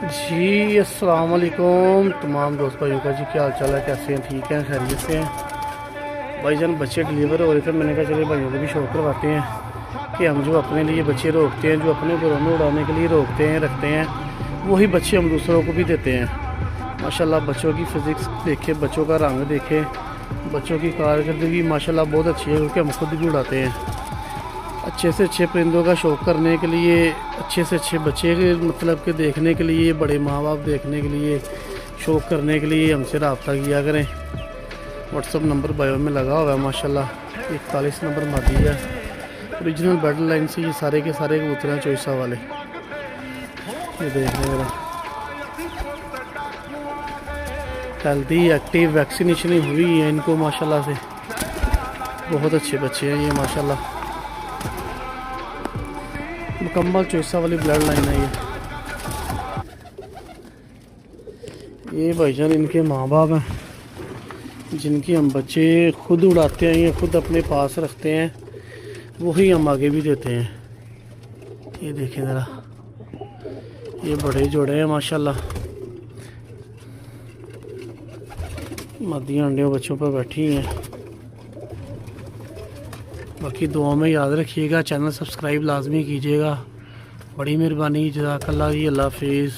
जी अस्सलाम वालेकुम तमाम दोस्त भाइयों का। जी क्या हाल चाल है, कैसे हैं? ठीक हैं, खैरियत से हैं? भाईजान बच्चे डिलीवर हो रहे थे, मैंने कहा चलिए भाइयों को भी शौक करवाते हैं कि हम जो अपने लिए बच्चे रोकते हैं, जो अपने घरों में उड़ाने के लिए रोकते हैं रखते हैं, वही बच्चे हम दूसरों को भी देते हैं। माशाल्लाह बच्चों की फ़िज़िक्स देखे, बच्चों का रंग देखे, बच्चों की कारकर्दगी माशाल्लाह बहुत अच्छी है, क्योंकि हम खुद भी उड़ाते हैं। अच्छे से अच्छे परिंदों का शौक़ करने के लिए, अच्छे से अच्छे बच्चे के मतलब के देखने के लिए, बड़े माँ बाप देखने के लिए, शौक़ करने के लिए हमसे रब्ता किया करें। व्हाट्सअप नंबर बायो में लगा हुआ है माशाल्लाह। 41 नंबर मादी है, ओरिजिनल बेड लाइन से ये सारे के सारे कबूतर हैं चॉइसा वाले। ये देख रहे हैं, हेल्दी एक्टिव वैक्सीनेशन हुई है इनको माशाल्लाह से। बहुत अच्छे बच्चे हैं ये माशाल्लाह, मुकम्मल चॉइसा वाली ब्लड लाइन है ये भाईजान इनके माँ बाप हैं, जिनके हम बच्चे खुद उड़ाते हैं या खुद अपने पास रखते हैं, वही हम आगे भी देते हैं। ये देखें ज़रा, ये बड़े जोड़े हैं माशाल्लाह। मादियाँ अंडे बच्चों पर बैठी हैं। बाकी दुआ में याद रखिएगा, चैनल सब्सक्राइब लाजमी कीजिएगा। बड़ी मेहरबानी, जज़ाकल्लाह जी, अल्लाह हाफिज़।